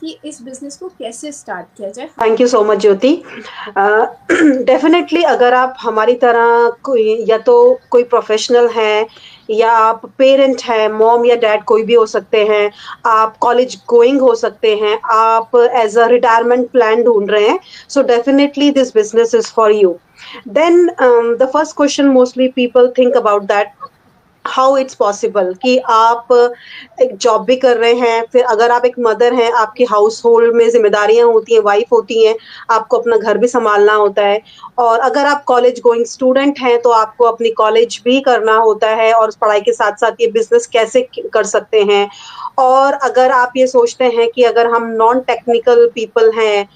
कि इस बिजनेस को कैसे स्टार्ट किया जाए। Thank you so much Jyoti. Definitely अगर आप हमारी तरह कोई या तो कोई प्रोफेशनल हैं या आप पेरेंट हैं, मॉम या डैड कोई भी हो सकते हैं, आप कॉलेज गोइंग हो सकते हैं, आप एज अ रिटायरमेंट प्लान ढूंढ रहे हैं, so definitely this business is for you. Then the first question mostly people think about that, how it's possible कि आप एक जॉब भी कर रहे हैं, फिर अगर आप एक मदर हैं, आपकी हाउस होल्ड में जिम्मेदारियां होती हैं, वाइफ होती हैं, आपको अपना घर भी संभालना होता है, और अगर आप कॉलेज गोइंग स्टूडेंट हैं तो आपको अपनी कॉलेज भी करना होता है, और उस पढ़ाई के साथ साथ ये बिजनेस कैसे कर सकते हैं। और अगर आप ये सोचते हैं कि अगर हम नॉन टेक्निकल पीपल हैं,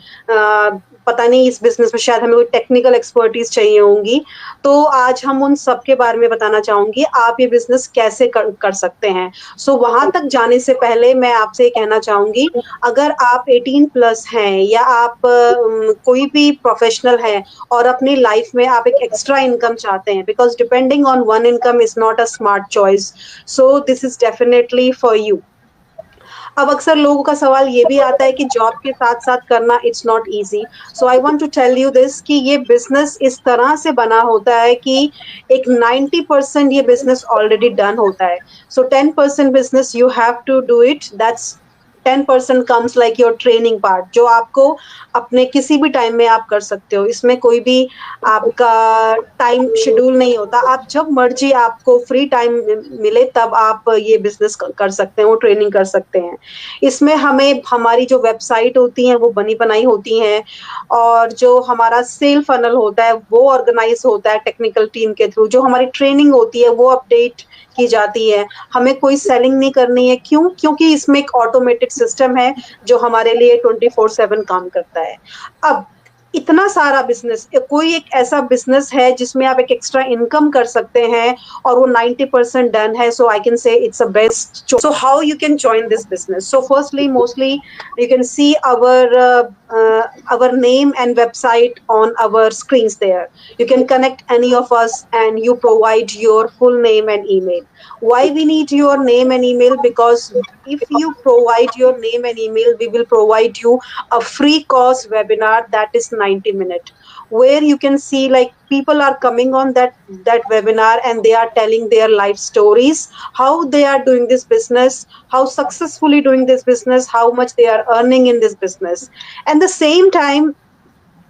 पता नहीं इस बिजनेस में शायद हमें कोई टेक्निकल एक्सपर्टीज चाहिए होंगी, तो आज हम उन सब के बारे में बताना चाहूंगी, आप ये बिजनेस कैसे कर सकते हैं। सो वहां तक जाने से पहले मैं आपसे ये कहना चाहूंगी, अगर आप 18 प्लस हैं या आप कोई भी प्रोफेशनल है और अपनी लाइफ में आप एक एक्स्ट्रा इनकम चाहते हैं, because depending on one income is not a smart choice, so this is definitely for you. अब अक्सर लोगों का सवाल ये भी आता है कि जॉब के साथ साथ करना it's not easy. So I want to tell you this कि ये बिजनेस इस तरह से बना होता है कि एक 90% ये बिजनेस ऑलरेडी डन होता है, so 10% business you have to do it, that's 10% comes like your training part, जो आपको अपने किसी भी टाइम में आप कर सकते हो। इसमें कोई भी आपका टाइम शेड्यूल नहीं होता, आप जब मर्जी आपको फ्री टाइम मिले तब आप ये बिजनेस कर सकते हैं, वो ट्रेनिंग कर सकते हैं। इसमें हमें हमारी जो वेबसाइट होती है वो बनी बनाई होती हैं, और जो हमारा सेल फनल होता है वो ऑर्गेनाइज होता है टेक्निकल टीम के थ्रू, जो हमारी ट्रेनिंग होती है वो अपडेट की जाती है। हमें कोई सेलिंग नहीं करनी है, क्यों? क्योंकि इसमें एक ऑटोमेटेड सिस्टम है जो हमारे लिए 24/7 काम करता है। अब इतना सारा बिजनेस, कोई एक ऐसा बिजनेस है जिसमें आप एक एक्स्ट्रा इनकम कर सकते हैं और वो 90% डन है, so I can say it's a best. So how you can join this business? So firstly mostly you can see our name and website on our screens there. You can connect any of us and you provide your full name and email. Why we need your name and email? Because if you provide your name and email, we will provide you a free course webinar that is 90 minutes, where you can see like people are coming on that webinar and they are telling their life stories, how they are doing this business, how successfully doing this business, how much they are earning in this business. And the same time,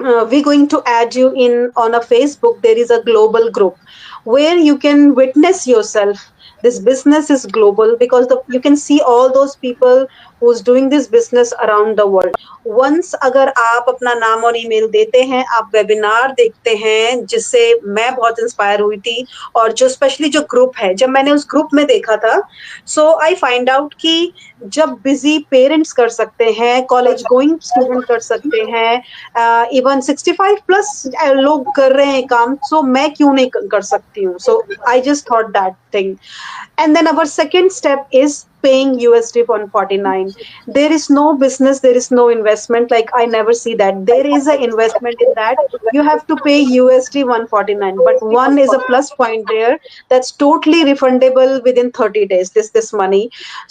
we're going to add you in on a Facebook. There is a global group where you can witness yourself. This business is global because you can see all those people who's doing this business around the world. Once अगर आप अपना नाम और email देते हैं, आप webinar देखते हैं, जिससे मैं बहुत इंस्पायर हुई थी, और जो स्पेशली जो ग्रुप है, जब मैंने उस ग्रुप में देखा था, सो आई फाइंड आउट कि जब बिजी पेरेंट्स कर सकते हैं, कॉलेज गोइंग स्टूडेंट कर सकते हैं, इवन 65 प्लस लोग कर रहे हैं काम, सो मैं क्यों नहीं कर सकती हूँ? So I just thought that thing. And then our second step is paying USD 149. There is no business, there is no investment. Like, I never see that there is an investment in that. You have to pay USD 149, but one is a plus point there, that's totally refundable within 30 days, this money.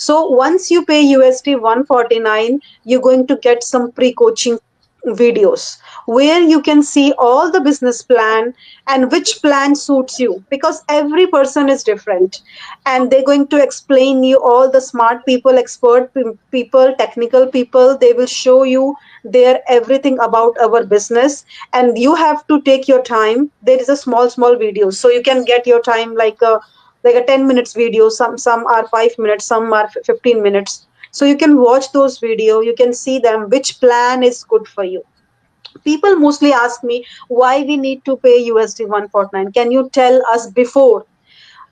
So once you pay USD 149, you're going to get some pre-coaching videos where you can see all the business plan and which plan suits you, because every person is different, and they're going to explain you, all the smart people, expert people, technical people, they will show you their everything about our business, and you have to take your time. There is a small video, so you can get your time like a 10 minutes video, some are 5 minutes, some are 15 minutes, so you can watch those video, you can see them, which plan is good for you. People mostly ask me why we need to pay USD 149. Can you tell us before?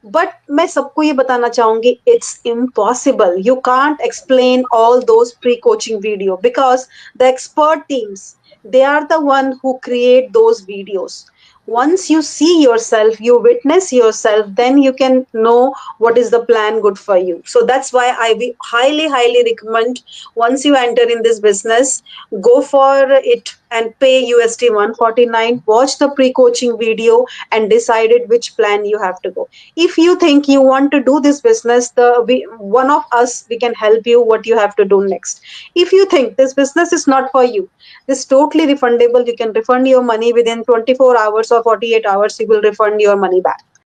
But मैं सबको ये बताना चाहूंगी, it's impossible. You can't explain all those pre-coaching video, because the expert teams, they are the one who create those videos. Once you see yourself, you witness yourself, then you can know what is the plan good for you. So that's why highly recommend, once you enter in this business, go for it and pay USD 149, watch the pre-coaching video and decided which plan you have to go. If you think you want to do this business, one of us, we can help you what you have to do next. If you think this business is not for you, this totally refundable. You can refund your money within 24 hours or 48 hours. You will refund your money back.